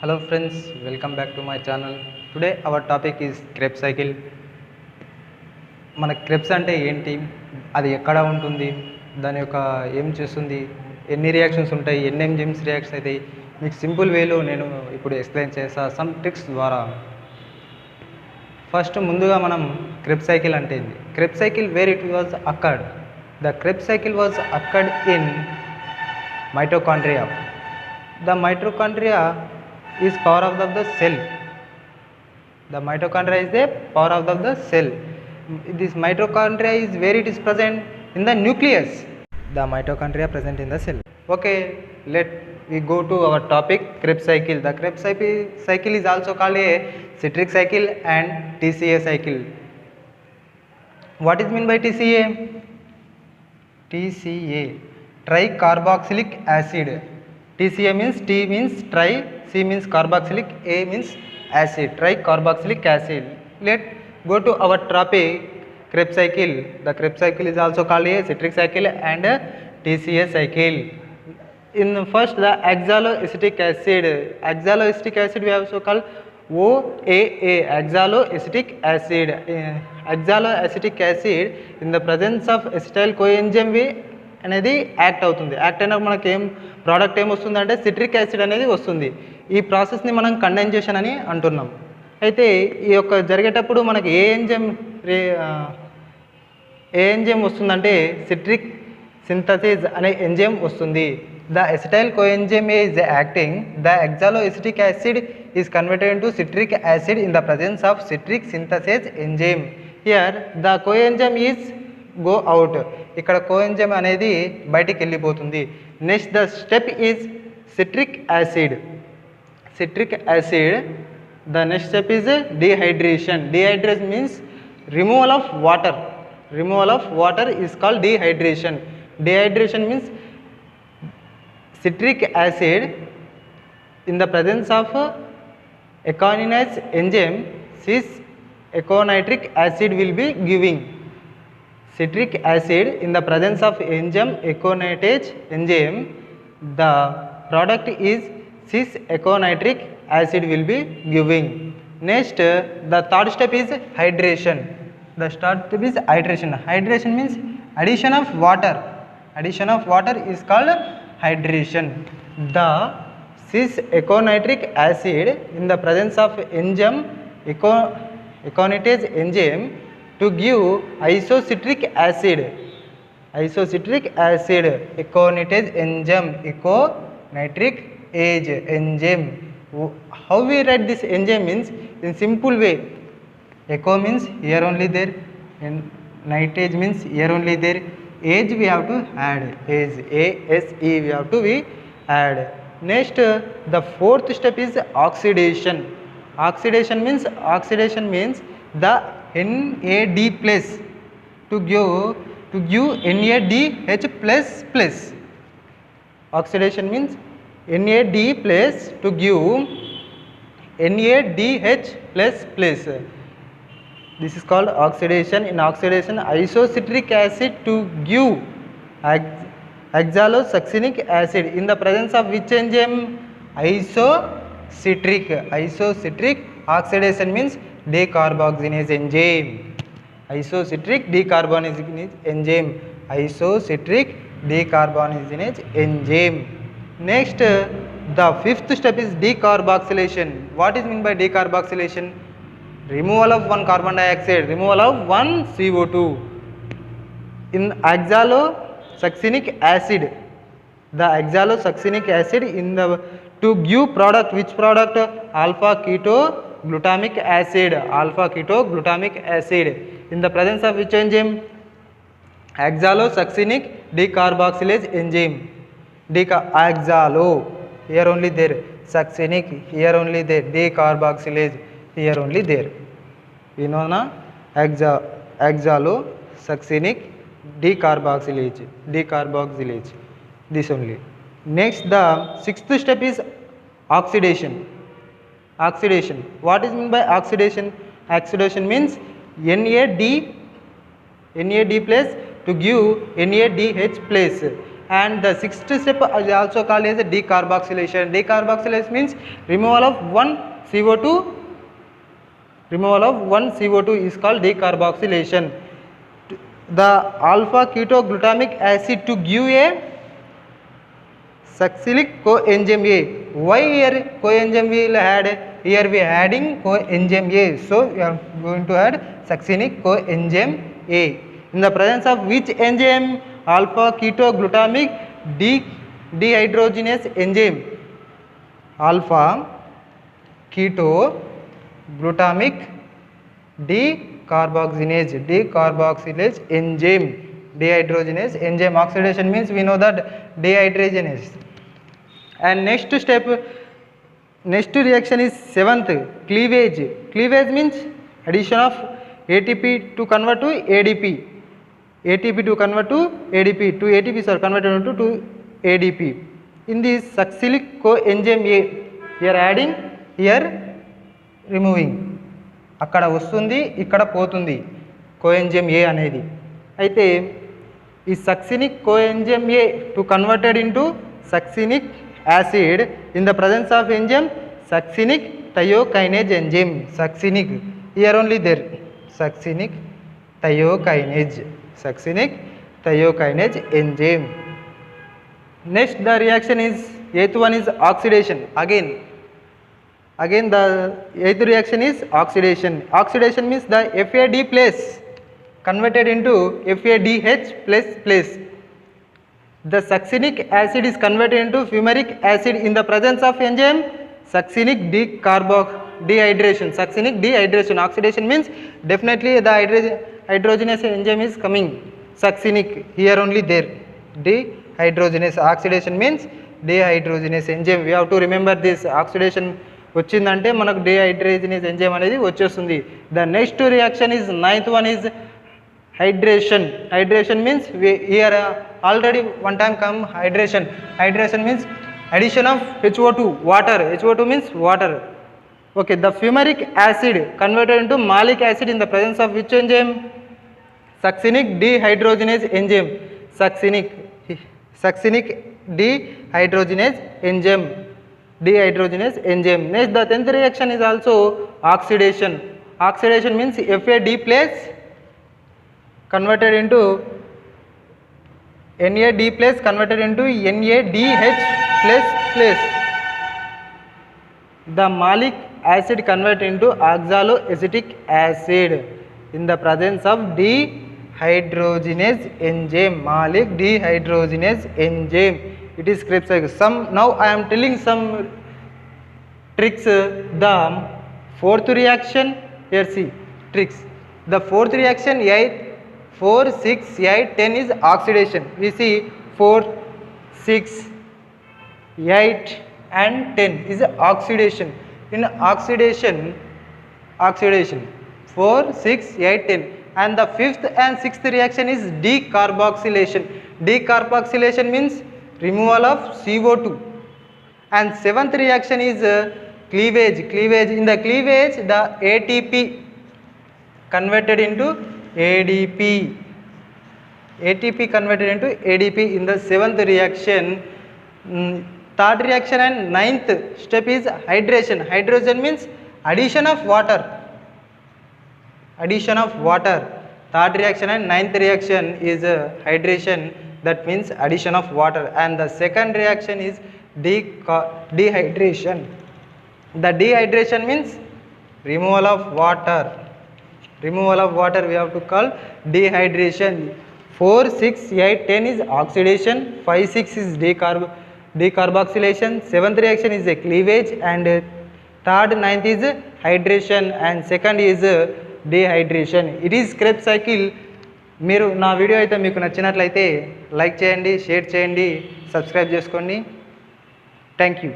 Hello friends, welcome back to my channel. Today our topic is Krebs cycle. మన Krebs అంటే ఏంటి, అది ఎక్కడ ఉంటుంది, దాని యొక్క ఏం చేస్తుంది, ఎన్ని రియాక్షన్స్ ఉంటాయి, ఎన్ని ఎంజిమ్స్ రియాక్ట్స్ అవుతాయి, మీకు సింపుల్ వేలో నేను ఇప్పుడు ఎక్స్ప్లెయిన్ చేస్తా సమ్ ట్రిక్స్ ద్వారా. ఫస్ట్ ముందుగా మనం క్రెబ్స్ సైకిల్ అంటే ఏంది. Krebs cycle where it was occurred. The Krebs cycle was occurred in mitochondria. The mitochondria is power of the cell. The mitochondria is the power of the cell. This mitochondria is where it is present in the nucleus. The mitochondria present in the cell. Okay, let we go to our topic, Krebs cycle. The Krebs cycle is also called a citric cycle and TCA cycle. What is mean by TCA? TCA, tricarboxylic acid. TCA means T means tri, C means carboxylic, A means acid, tricarboxylic acid. Let go to our topic, Krebs cycle. The Krebs cycle is also called a citric cycle and a TCA cycle. In first, the oxaloacetic acid. Oxaloacetic acid we also call OAA, oxaloacetic acid. Oxaloacetic acid in the presence of acetyl coenzyme అనేది act అవుతుంది. Act అయినప్పుడు మనకి product ఏమొస్తుంది అంటే citric acid అనేది వస్తుంది. ఈ ప్రాసెస్ని మనం కండెన్సేషన్ అని అంటున్నాం. అయితే ఈ యొక్క జరిగేటప్పుడు మనకి ఏ ఎంజైమ్ వస్తుందంటే సిట్రిక్ సింథసిస్ అనే ఎంజైమ్ వస్తుంది. The acetyl coenzyme is acting, the oxaloacetic acid is converted into citric acid in the presence of citric synthesis enzyme. Here the coenzyme is go out. ఇక్కడ కోఎంజైమ్ అనేది బయటికి వెళ్ళిపోతుంది. Next the step is citric acid. Citric acid, the next step is dehydration. Dehydration means removal of water. Removal of water is called dehydration. Dehydration means citric acid in the presence of econinase enzyme, cis econitric acid will be giving. Citric acid in the presence of enzyme econitase enzyme, the product is cis econitric acid will be giving. Next, the third step is hydration. The third step is hydration. Hydration means addition of water. Addition of water is called hydration. The cis econitric acid in the presence of enzyme econitase enzyme to give isocitric acid. Isocitric acid, econitase enzyme, econitric age enzyme. How we write this enzyme means in simple way. Eco means here only there, and nitrate means here only there. Age we have to add, age, ASE we have to we add. Next, the fourth step is oxidation. Oxidation means the NAD plus to give NADH plus. Oxidation means NAD plus to give NADH plus. This is called oxidation. In oxidation, isocitric acid to give oxalosuccinic acid in the presence of which enzyme? Isocitric. Oxidation means decarboxylase enzyme. Isocitric decarbonization enzyme. Isocitric decarbonization enzyme. Next, the fifth step is decarboxylation. What is mean by decarboxylation? Removal of one carbon dioxide, removal of one CO2 in oxalosuccinic acid. The oxalosuccinic acid in the to give product, which product? Alpha ketoglutamic acid. Alpha ketoglutamic acid in the presence of which enzyme? Oxalosuccinic decarboxylase enzyme. Oxalo here only there, succinic here only there, decarboxylase here only there. You know na, oxalosuccinic decarboxylase, this only. Next, the sixth step is oxidation. Oxidation, what is mean by oxidation? Oxidation means NAD plus to give NADH plus. and the sixth step is also called as decarboxylation. Decarboxylation means removal of one CO2. Removal of one CO2 is called decarboxylation. The alpha ketoglutamate acid to give a succinic coenzyme A. Why here coenzyme we will add? Here we are adding coenzyme A. So we are going to add succinic coenzyme A. In the presence of which enzyme? Alpha ketoglutamate dehydrogenase enzyme. Alpha ketoglutamate decarboxylase enzyme. Dehydrogenase enzyme. Oxidation means we know that dehydrogenase. And next step, next reaction is seventh, cleavage. Cleavage means addition of ATP to convert to ADP. ATP to convert to ADP. Two ATPs are converted into ADP. In this succinic coenzyme A, here adding, here removing. అక్కడ వస్తుంది, ఇక్కడ పోతుంది coenzyme ఏ అనేది. అయితే ఈ succinic coenzyme A to converted into succinic acid in the presence of enzyme succinic thiokinase enzyme. Succinic here only there succinic thiokinase. Succinic thiokinase enzyme. Next the reaction is, eighth one is oxidation. Again the eighth reaction is oxidation. Oxidation means the FAD plus converted into FADH plus. The succinic acid is converted into fumaric acid in the presence of enzyme succinic dehydration. Succinic dehydration. Oxidation means definitely the hydrogenase enzyme is coming. Succinic here only there. Dehydrogenase. Oxidation means dehydrogenase enzyme. We have to remember this. Oxidation వచ్చిందంటే మనకు dehydrogenase enzyme అనేది వచ్చేస్తుంది. The next reaction is ninth one is hydration. Hydration means we here already one time come hydration. Hydration means addition of HO2 water. HO2 means water. Okay, the fumaric acid converted into malic acid in the presence of which enzyme? Succinic dehydrogenase enzyme. Succinic dehydrogenase enzyme. Dehydrogenase enzyme. Next the 10th reaction is also oxidation. Oxidation means FAD plus converted into NAD plus converted into NADH plus. The malic acid converted into oxaloacetic acid in the presence of dehydrogenase enzyme. Malic dehydrogenase enzyme. It is Krebs cycle. Now I am telling some tricks. The fourth reaction, here see tricks. The fourth reaction 4, 6, 8, 10 is oxidation. We see 4, 6, 8 and 10 is oxidation. In oxidation 4, 6, 8, 10, and the fifth and sixth reaction is decarboxylation. Decarboxylation means removal of CO2, and seventh reaction is cleavage. In the cleavage the ATP converted into ADP. ATP converted into ADP in the seventh reaction. Third reaction and ninth step is hydration. Hydration means addition of water. Third reaction and ninth reaction is hydration. That means addition of water. And the second reaction is dehydration. The dehydration means removal of water. We have to call dehydration. 4, 6, 8, 10 is oxidation. 5, 6 is decarboxylation. Seventh reaction is a cleavage, and third, ninth is hydration, and second is dehydration. It is Krebs cycle. మీరు నా video అయితే మీకు నచ్చినట్లయితే like చేయండి, share చేయండి, subscribe చేసుకోండి. Thank you.